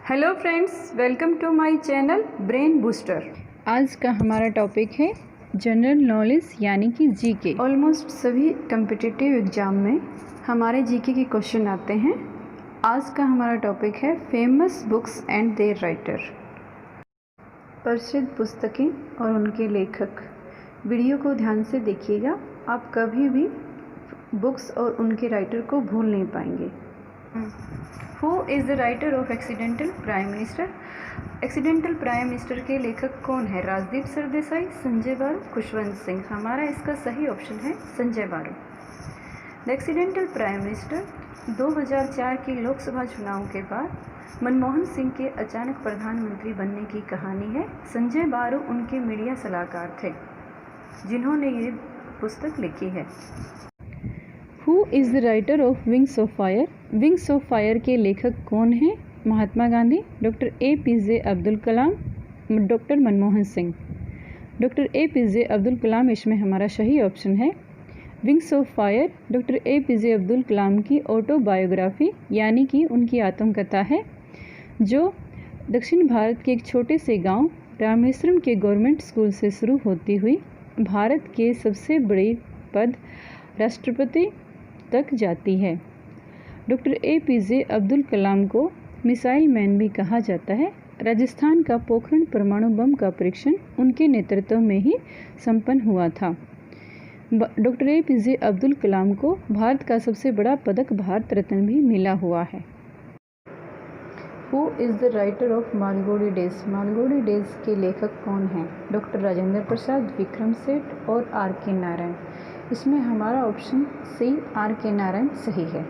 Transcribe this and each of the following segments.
Hello friends, welcome to my channel brain booster. आज का हमारा टॉपिक है जनरल नॉलेज यानी कि जीके। ऑलमोस्ट सभी कम्पिटिटिव एग्ज़ाम में हमारे जीके के क्वेश्चन आते हैं। आज का हमारा टॉपिक है famous books and their writer. प्रसिद्ध पुस्तकें और उनके लेखक। वीडियो को ध्यान से देखिएगा, आप कभी भी बुक्स और उनके राइटर को भूल नहीं पाएंगे। Who is the writer of accidental prime minister? Accidental prime minister के लेखक कौन है? राजदीप सरदेसाई, संजय बारू, खुशवंत सिंह। हमारा इसका सही ऑप्शन है संजय बारू। द एक्सीडेंटल प्राइम मिनिस्टर 2004 के लोकसभा चुनाव के बाद मनमोहन सिंह के अचानक प्रधानमंत्री बनने की कहानी है। संजय बारू उनके मीडिया सलाहकार थे जिन्होंने ये पुस्तक लिखी है। Who is the writer of Wings of Fire? Wings of Fire के लेखक कौन हैं? Mahatma Gandhi, doctor APJ Abdul Kalam, doctor Manmohan Singh. Doctor APJ Abdul Kalam इसमें हमारा सही ऑप्शन है। Wings of Fire doctor APJ Abdul Kalam की ऑटोबायोग्राफी यानी कि उनकी आत्मकथा है, जो दक्षिण भारत के एक छोटे से गांव रामेश्वरम के गवर्नमेंट स्कूल से शुरू होती हुई भारत के सबसे बड़े पद राष्ट्रपति तक जाती है। डॉक्टर APJ अब्दुल कलाम को मिसाइल मैन भी कहा जाता है। राजस्थान का पोखरण परमाणु बम का परीक्षण उनके नेतृत्व में ही संपन्न हुआ था। डॉक्टर APJ अब्दुल कलाम को भारत का सबसे बड़ा पदक भारत रत्न भी मिला हुआ है। Who is the writer of Malgudi days? Malgudi days के लेखक कौन हैं? डॉक्टर राजेंद्र प्रसाद, विक्रम सेठ और R.K. नारायण। इसमें हमारा ऑप्शन सी R.K. नारायण सही है।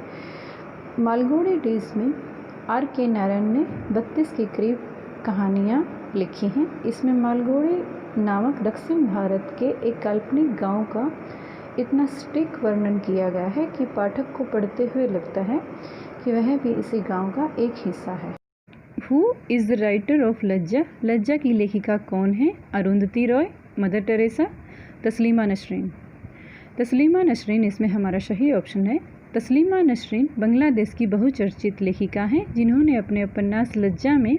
मालगुडी डेज में R.K. नारायण ने 32 के करीब कहानियाँ लिखी हैं। इसमें मालगुडी नामक दक्षिण भारत के एक काल्पनिक गांव का इतना सटीक वर्णन किया गया है कि पाठक को पढ़ते हुए लगता है कि वह भी इसी गांव का एक हिस्सा है। Who is the writer of Lajja? Lajja की लेखिका कौन है? Arundhati Roy, Mother Teresa, Taslima Nasrin. तस्लीमा नसरीन इसमें हमारा सही ऑप्शन है। तस्लीमा नसरीन बांग्लादेश की बहुचर्चित लेखिका हैं, जिन्होंने अपने उपन्यास लज्जा में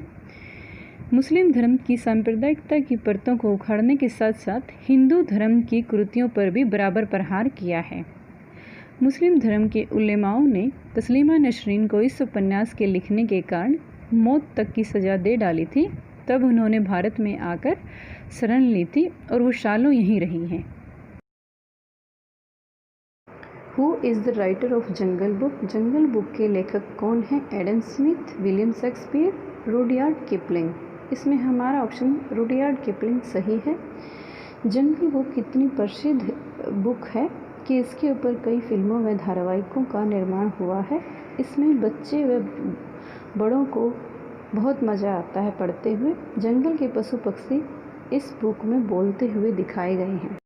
मुस्लिम धर्म की सांप्रदायिकता की परतों को उखाड़ने के साथ साथ हिंदू धर्म की कुरीतियों पर भी बराबर प्रहार किया है। मुस्लिम धर्म के उलेमाओं ने तस्लीमा नसरीन को इस उपन्यास के लिखने के कारण मौत तक की सज़ा दे डाली थी। तब उन्होंने भारत में आकर शरण ली थी और वो सालों यहीं रही हैं। Who is the writer of jungle book? Jungle book के लेखक कौन हैं? Adam Smith, William Shakespeare, Rudyard Kipling. इसमें हमारा ऑप्शन रुडयार्ड किपलिंग सही है। जंगल बुक इतनी प्रसिद्ध बुक है कि इसके ऊपर कई फिल्मों व धारावाहिकों का निर्माण हुआ है। इसमें बच्चे व बड़ों को बहुत मज़ा आता है पढ़ते हुए। जंगल के पशु पक्षी इस बुक में बोलते हुए दिखाए गए हैं।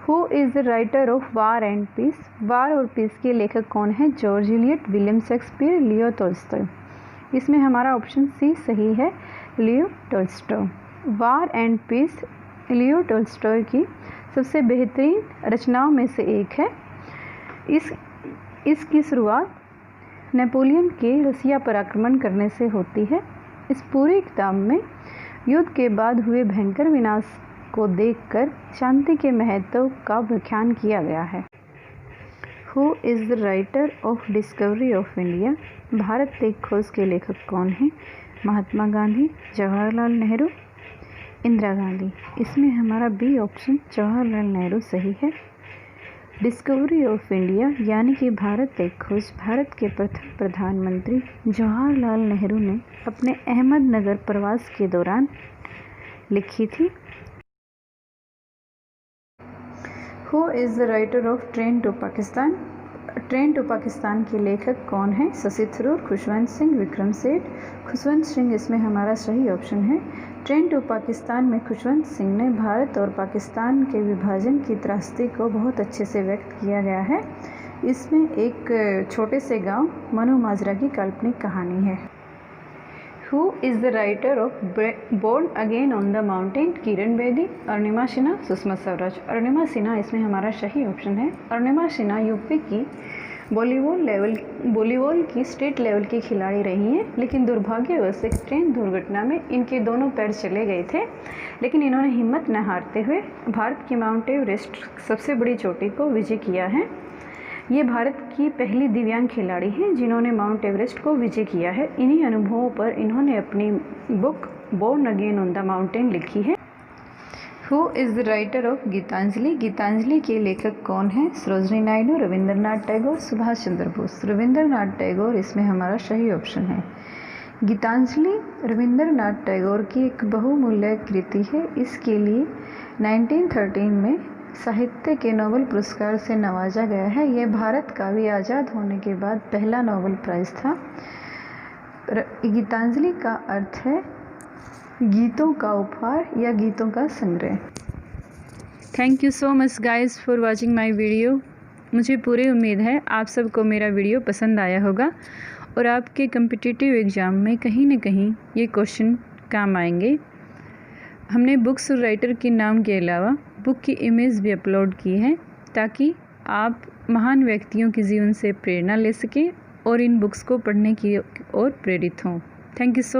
Who is the writer of War and Peace? War और पीस के लेखक कौन हैं? George Eliot, William Shakespeare, Leo Tolstoy. इसमें हमारा ऑप्शन सी सही है, Leo Tolstoy. War and Peace Leo Tolstoy की सबसे बेहतरीन रचनाओं में से एक है। इसकी शुरुआत नेपोलियन के रसिया पर आक्रमण करने से होती है। इस पूरी किताब में युद्ध के बाद हुए भयंकर विनाश को देखकर शांति के महत्व का व्याख्यान किया गया है। Who is the writer of discovery of India? Bharat एक खोज के लेखक कौन हैं? महात्मा गांधी, जवाहरलाल नेहरू, इंदिरा गांधी। इसमें हमारा बी ऑप्शन जवाहरलाल नेहरू सही है। डिस्कवरी ऑफ इंडिया यानी कि भारत एक खोज भारत के प्रथम प्रधानमंत्री जवाहरलाल नेहरू ने अपने अहमदनगर प्रवास के दौरान लिखी थी। Who is the writer of train to Pakistan? Train to Pakistan के लेखक कौन हैं? शशि थरूर, खुशवंत सिंह, विक्रम सेठ। खुशवंत सिंह इसमें हमारा सही ऑप्शन है। ट्रेन टू पाकिस्तान में खुशवंत सिंह ने भारत और पाकिस्तान के विभाजन की त्रासदी को बहुत अच्छे से व्यक्त किया गया है। इसमें एक छोटे से गांव मनु माजरा की काल्पनिक कहानी है। Who is the writer of Born again on the Mountain? Kiran Bedi, Arunima Sinha, Sushma Swaraj. Arunima Sinha इसमें हमारा सही ऑप्शन है। अरुणिमा सिन्हा यूपी की बॉलीवुड लेवल वॉलीबॉल की स्टेट लेवल की खिलाड़ी रही हैं, लेकिन दुर्भाग्यवश एक ट्रेन दुर्घटना में इनके दोनों पैर चले गए थे। लेकिन इन्होंने हिम्मत न हारते हुए भारत की माउंट एवरेस्ट सबसे बड़ी चोटी को विजय किया है। ये भारत की पहली दिव्यांग खिलाड़ी हैं जिन्होंने माउंट एवरेस्ट को विजय किया है। इन्हीं अनुभवों पर इन्होंने अपनी book born again on the mountain लिखी है। Who is the writer of Gitanjali? Gitanjali के लेखक कौन हैं? सरोजिनी नायडू, रविंद्रनाथ टैगोर, सुभाष चंद्र बोस। रविंद्रनाथ टैगोर इसमें हमारा सही ऑप्शन है। गीतांजलि रविंद्रनाथ टैगोर की एक बहुमूल्य कृति है। इसके लिए 1913 में साहित्य के नोबेल पुरस्कार से नवाजा गया है। यह भारत का भी आज़ाद होने के बाद पहला नोबेल प्राइज़ था। गीतांजलि का अर्थ है गीतों का उपहार या गीतों का संग्रह। Thank you so much guys for watching my video. मुझे पूरी उम्मीद है आप सबको मेरा वीडियो पसंद आया होगा और आपके कम्पिटिटिव एग्ज़ाम में कहीं न कहीं ये क्वेश्चन काम आएंगे। हमने बुक्स और राइटर के नाम के अलावा बुक की इमेज भी अपलोड की है ताकि आप महान व्यक्तियों के जीवन से प्रेरणा ले सकें और इन बुक्स को पढ़ने की ओर प्रेरित हों। Thank you so